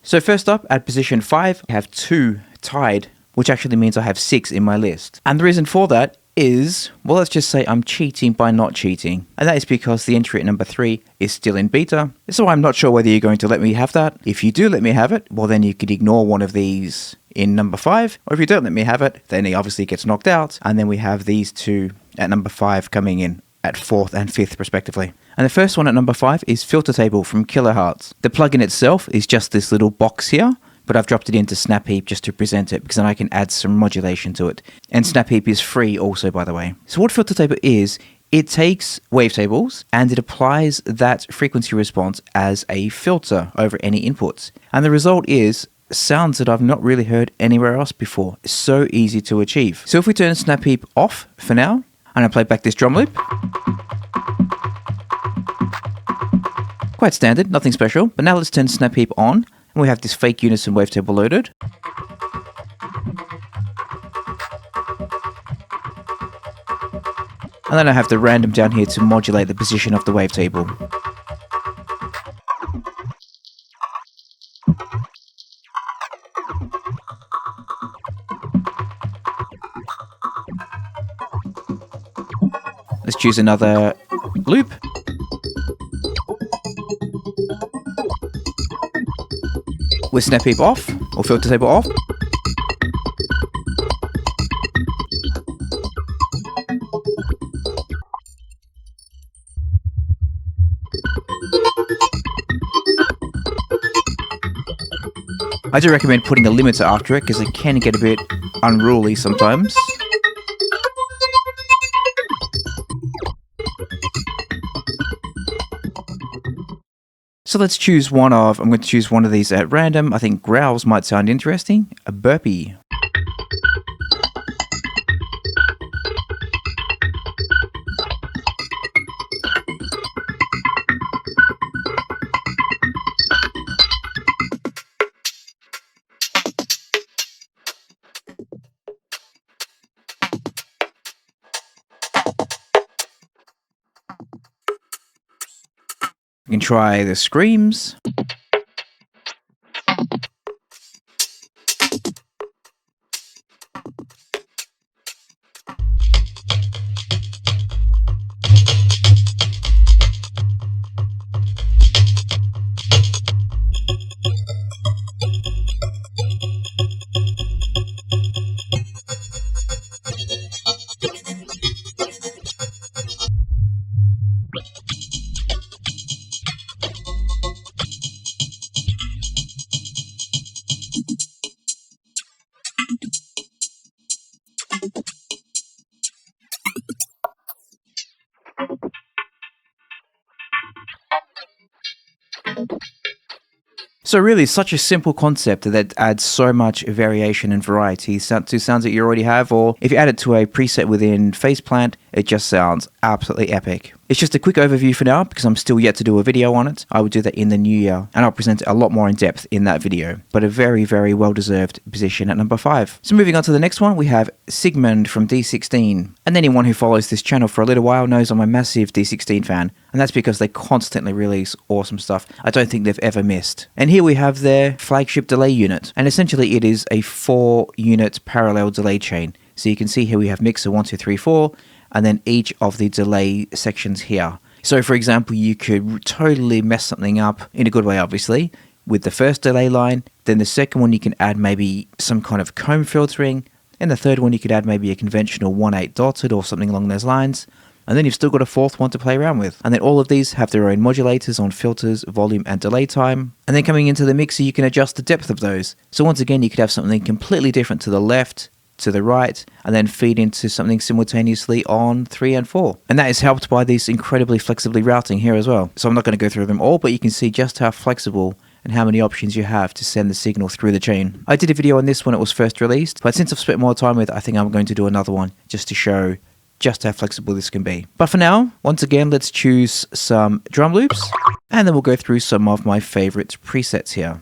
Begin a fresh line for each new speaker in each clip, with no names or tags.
So first up, at position 5, I have 2 tied, which actually means I have 6 in my list. And the reason for that is, well, let's just say I'm cheating by not cheating. And that is because the entry at number 3 is still in beta. So I'm not sure whether you're going to let me have that. If you do let me have it, well, then you could ignore one of these in number 5. Or if you don't let me have it, then he obviously gets knocked out. And then we have these 2 at number 5 coming in at 4th and 5th respectively. And the first one at number 5 is Filter Table from Kilohertz. The plugin itself is just this little box here, but I've dropped it into Snap Heap just to present it because then I can add some modulation to it. And Snap Heap is free also, by the way. So what Filter Table is, it takes wavetables and it applies that frequency response as a filter over any inputs. And the result is sounds that I've not really heard anywhere else before. It's so easy to achieve. So if we turn Snap Heap off for now, and I play back this drum loop. Quite standard, nothing special. But now let's turn Snap Heap on, and we have this fake unison wavetable loaded. And then I have the random down here to modulate the position of the wavetable. Let's choose another loop. With Snap Heap off, or Filter Table off. I do recommend putting a limiter after it because it can get a bit unruly sometimes. So let's choose I'm going to choose one of these at random. I think growls might sound interesting. A burpee. You can try the screams. So really, such a simple concept that adds so much variation and variety to sounds that you already have, or if you add it to a preset within Faceplant, it just sounds absolutely epic. It's just a quick overview for now because I'm still yet to do a video on it. I will do that in the new year and I'll present it a lot more in depth in that video, but a very, very well-deserved position at number 5. So moving on to the next one, we have Sigman from D16. And anyone who follows this channel for a little while knows I'm a massive D16 fan, and that's because they constantly release awesome stuff I don't think they've ever missed. And here we have their flagship delay unit, and essentially it is a 4-unit parallel delay chain. So you can see here we have mixer 1, 2, 3, 4, and then each of the delay sections here. So for example, you could totally mess something up, in a good way obviously, with the first delay line. Then the second one you can add maybe some kind of comb filtering, and the third one you could add maybe a conventional 1/8 dotted or something along those lines. And then you've still got a fourth one to play around with. And then all of these have their own modulators on filters, volume, and delay time. And then coming into the mixer, you can adjust the depth of those. So once again, you could have something completely different to the left, to the right, and then feed into something simultaneously on 3 and 4. And that is helped by this incredibly flexibly routing here as well. So I'm not going to go through them all, but you can see just how flexible and how many options you have to send the signal through the chain. I did a video on this when it was first released, but since I've spent more time with it, I think I'm going to do another one just to show just how flexible this can be. But for now, once again, let's choose some drum loops, and then we'll go through some of my favorite presets here.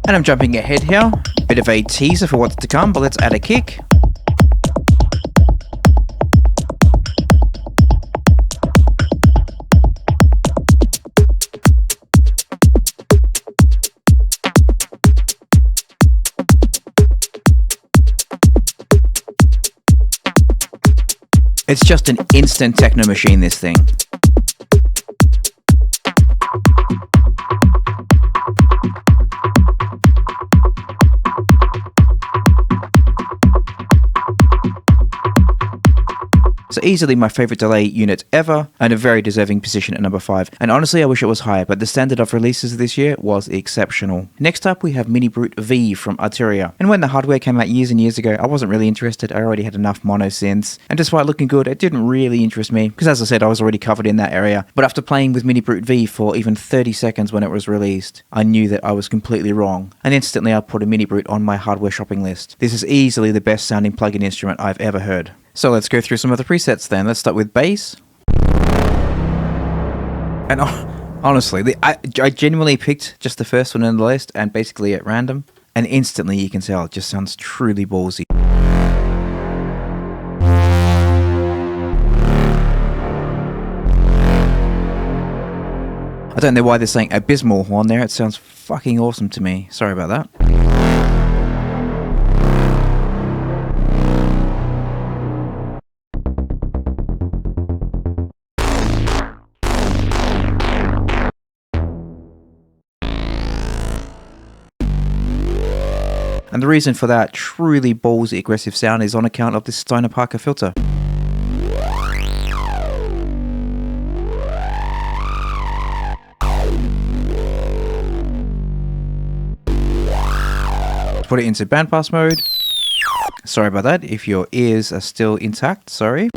And I'm jumping ahead here, bit of a teaser for what's to come, but let's add a kick. It's just an instant techno machine, this thing. So easily my favorite delay unit ever, and a very deserving position at number 5. And honestly, I wish it was higher, but the standard of releases this year was exceptional. Next up, we have MiniBrute V from Arturia. And when the hardware came out years and years ago, I wasn't really interested. I already had enough mono synths, and despite looking good, it didn't really interest me, because as I said, I was already covered in that area. But after playing with MiniBrute V for even 30 seconds when it was released, I knew that I was completely wrong, and instantly I put a MiniBrute on my hardware shopping list. This is easily the best sounding plug-in instrument I've ever heard. So let's go through some of the presets then. Let's start with bass. And honestly, I genuinely picked just the first one on the list and basically at random. And instantly you can tell it just sounds truly ballsy. I don't know why they're saying abysmal on there. It sounds fucking awesome to me. Sorry about that. And the reason for that truly ballsy aggressive sound is on account of this Steiner Parker filter. Put it into bandpass mode. Sorry about that, if your ears are still intact, sorry.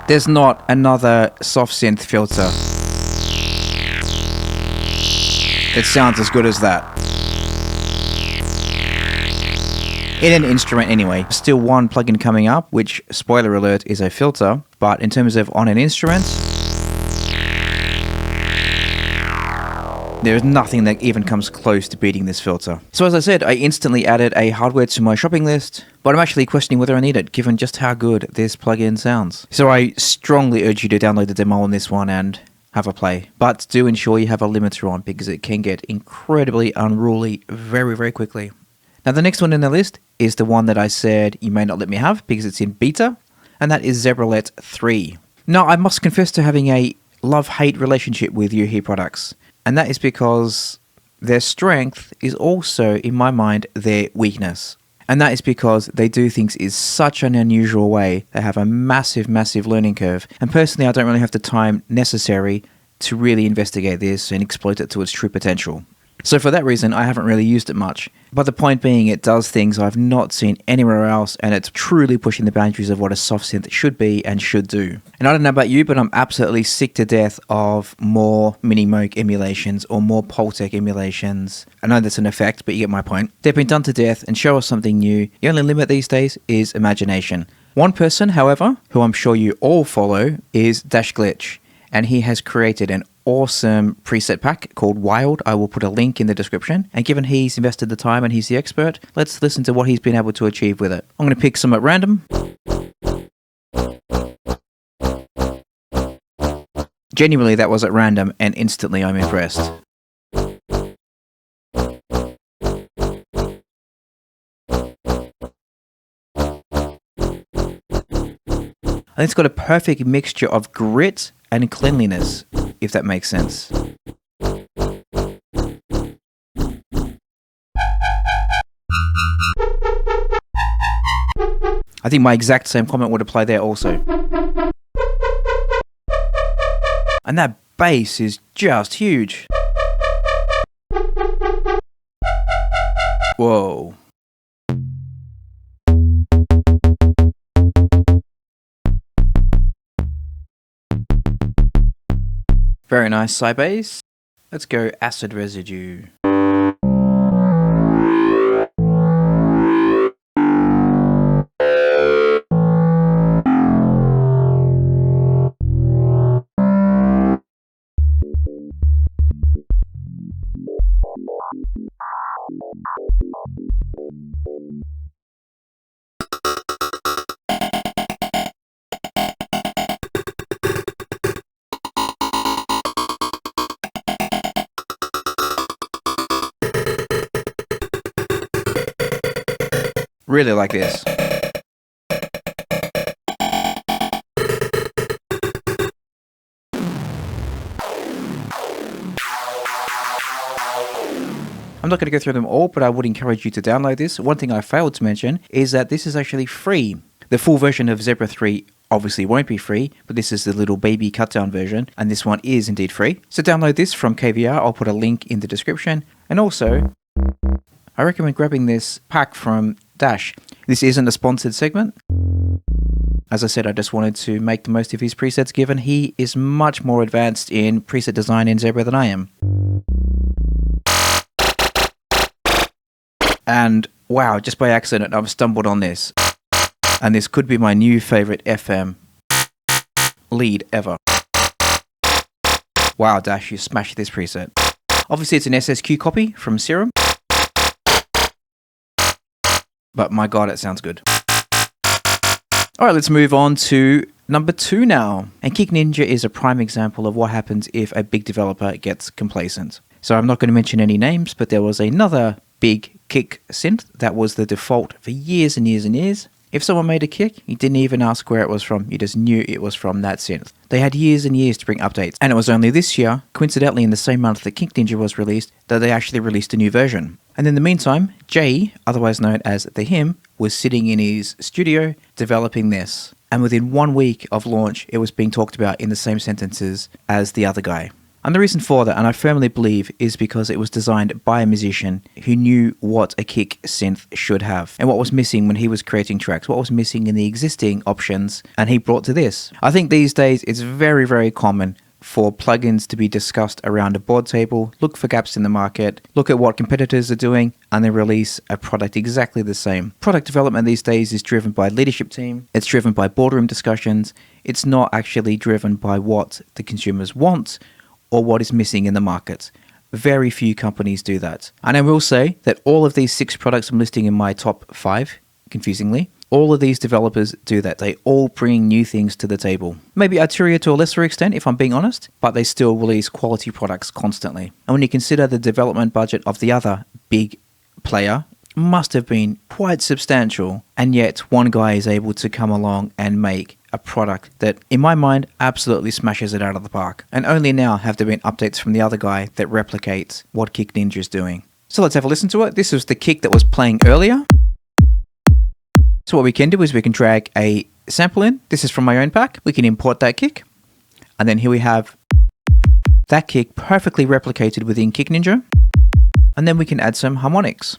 There's not another soft synth filter that sounds as good as that. In an instrument anyway. Still one plugin coming up, which, spoiler alert, is a filter, but in terms of on an instrument, there is nothing that even comes close to beating this filter. So as I said, I instantly added a hardware to my shopping list, but I'm actually questioning whether I need it, given just how good this plugin sounds. So I strongly urge you to download the demo on this one and have a play. But do ensure you have a limiter on, because it can get incredibly unruly very, very quickly. Now the next one in the list is the one that I said you may not let me have because it's in beta, and that is Zebralette 3. Now I must confess to having a love-hate relationship with Heap products, and that is because their strength is also, in my mind, their weakness. And that is because they do things in such an unusual way. They have a massive, massive learning curve. And personally, I don't really have the time necessary to really investigate this and exploit it to its true potential. So for that reason, I haven't really used it much. But the point being, it does things I've not seen anywhere else, and it's truly pushing the boundaries of what a soft synth should be and should do. And I don't know about you, but I'm absolutely sick to death of more MiniMrute emulations or more Pultec emulations. I know that's an effect, but you get my point. They've been done to death, and show us something new. The only limit these days is imagination. One person, however, who I'm sure you all follow, is Dash Glitch, and he has created an awesome preset pack called Wild. I will put a link in the description. And given he's invested the time and he's the expert, let's listen to what he's been able to achieve with it. I'm going to pick some at random. Genuinely, that was at random, and instantly I'm impressed. I think it's got a perfect mixture of grit and cleanliness, if that makes sense. I think my exact same comment would apply there also. And that bass is just huge. Whoa. Very nice side bass. Let's go acid residue. Really like this. I'm not going to go through them all, but I would encourage you to download this. One thing I failed to mention is that this is actually free. The full version of Zebra 3 obviously won't be free, but this is the little baby cut down version, and this one is indeed free. So download this from KVR. I'll put a link in the description. And also, I recommend grabbing this pack from Dash. This isn't a sponsored segment. As I said, I just wanted to make the most of his presets, given he is much more advanced in preset design in Zebra than I am. And wow, just by accident, I've stumbled on this. And this could be my new favorite FM lead ever. Wow, Dash, you smashed this preset. Obviously, it's an SSQ copy from Serum. But my god, it sounds good. Alright, let's move on to number 2 now. And Kick Ninja is a prime example of what happens if a big developer gets complacent. So I'm not going to mention any names, but there was another big kick synth that was the default for years and years and years. If someone made a kick, you didn't even ask where it was from, you just knew it was from that synth. They had years and years to bring updates, and it was only this year, coincidentally in the same month that Kick Ninja was released, that they actually released a new version. And in the meantime, Jay, otherwise known as The Him, was sitting in his studio developing this. And within 1 week of launch, it was being talked about in the same sentences as the other guy. And the reason for that, and I firmly believe, is because it was designed by a musician who knew what a kick synth should have and what was missing when he was creating tracks, what was missing in the existing options, and he brought to this. I think these days it's very, very common for plugins to be discussed around a board table, look for gaps in the market, look at what competitors are doing, and then release a product exactly the same. Product development these days is driven by leadership team, it's driven by boardroom discussions, it's not actually driven by what the consumers want or what is missing in the market. Very few companies do that. And I will say that all of these 6 products I'm listing in my top 5, confusingly, all of these developers do that. They all bring new things to the table. Maybe Arturia to a lesser extent, if I'm being honest, but they still release quality products constantly. And when you consider the development budget of the other big player, must have been quite substantial, and yet one guy is able to come along and make a product that, in my mind, absolutely smashes it out of the park. And only now have there been updates from the other guy that replicates what Kick Ninja is doing. So let's have a listen to it. This was the kick that was playing earlier. So what we can do is we can drag a sample in. This is from my own pack. We can import that kick. And then here we have that kick perfectly replicated within Kick Ninja. And then we can add some harmonics.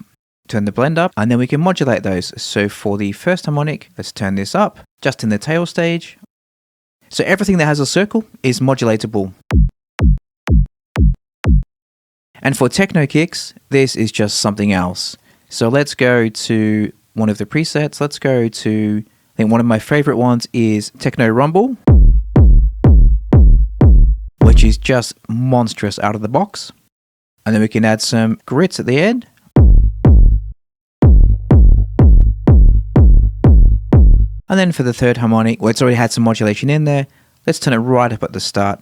Turn the blend up, and then we can modulate those. So for the first harmonic, let's turn this up, just in the tail stage. So everything that has a circle is modulatable. And for techno kicks, this is just something else. So let's go to one of the presets. Let's go to, I think one of my favorite ones is Techno Rumble, which is just monstrous out of the box. And then we can add some grits at the end. And then for the third harmonic, well, it's already had some modulation in there. Let's turn it right up at the start.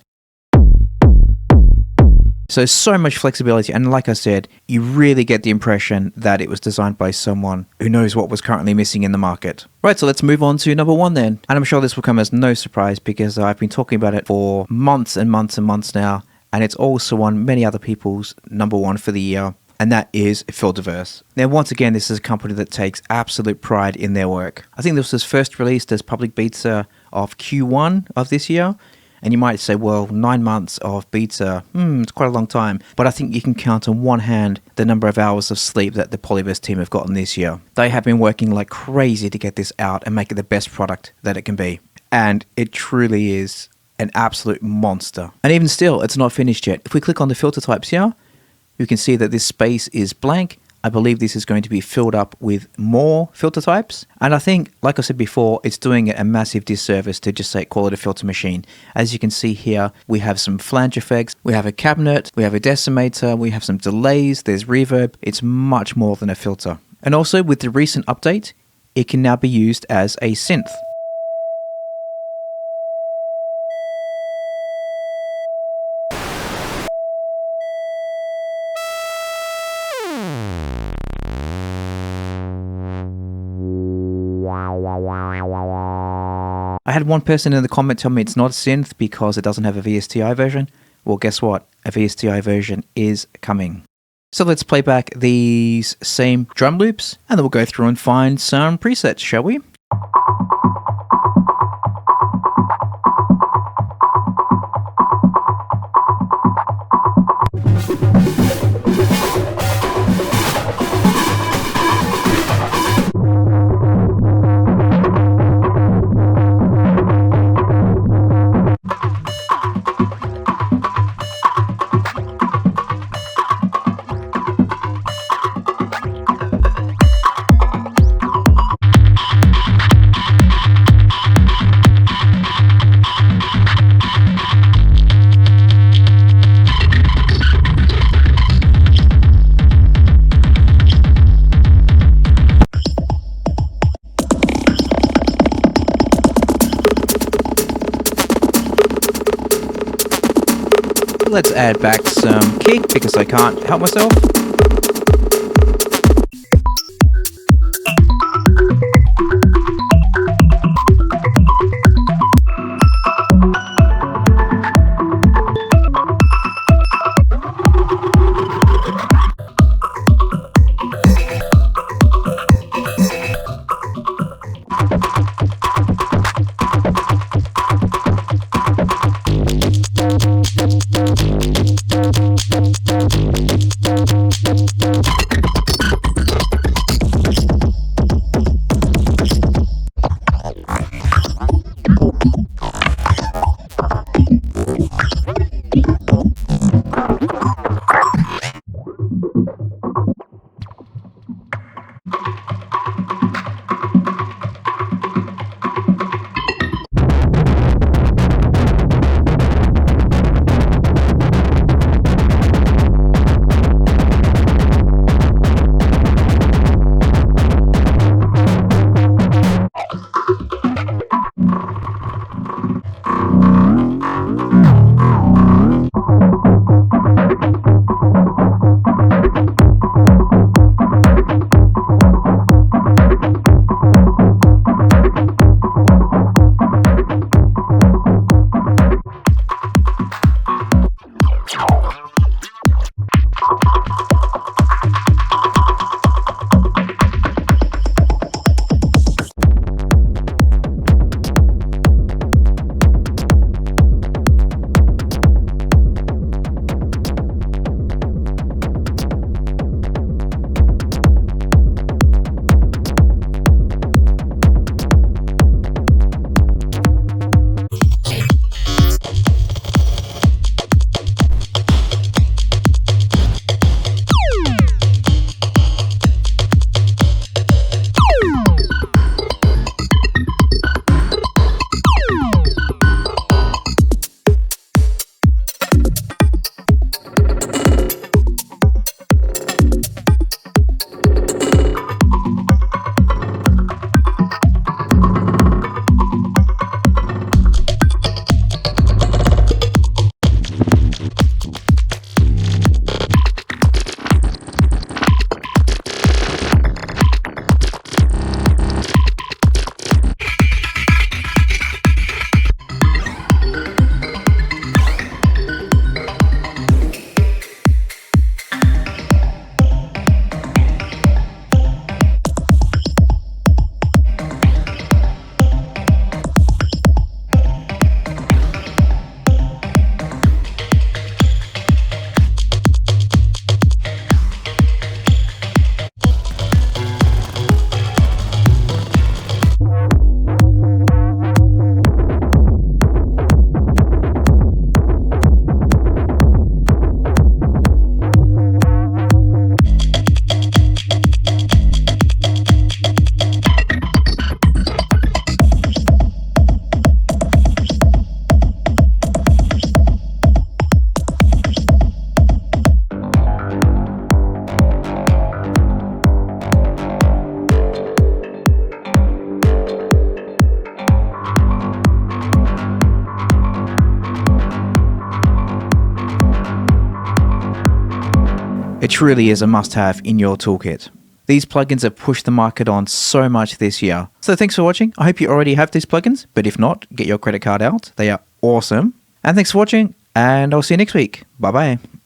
So much flexibility, and like I said, you really get the impression that it was designed by someone who knows what was currently missing in the market. Right, so let's move on to number one then. And I'm sure this will come as no surprise because I've been talking about it for months and months and months now, and it's also on many other people's number one for the year, and that is Polyverse. Now, once again, this is a company that takes absolute pride in their work. I think this was first released as public beta of Q1 of this year. And you might say, well, 9 months of beta, it's quite a long time. But I think you can count on one hand the number of hours of sleep that the Polyverse team have gotten this year. They have been working like crazy to get this out and make it the best product that it can be. And it truly is an absolute monster. And even still, it's not finished yet. If we click on the filter types here, you can see that this space is blank. I believe this is going to be filled up with more filter types. And I think, like I said before, it's doing it a massive disservice to just say call it a filter machine. As you can see here, we have some flange effects, we have a cabinet, we have a decimator, we have some delays, there's reverb. It's much more than a filter. And also with the recent update, it can now be used as a synth. I had one person in the comment tell me it's not a synth because it doesn't have a VSTI version. Well, guess what? A VSTI version is coming. So let's play back these same drum loops and then we'll go through and find some presets, shall we? Let's add back some kick because I can't help myself. It truly is a must-have in your toolkit. These plugins have pushed the market on so much this year. So thanks for watching. I hope you already have these plugins, but if not, get your credit card out. They are awesome. And thanks for watching, and I'll see you next week. Bye-bye.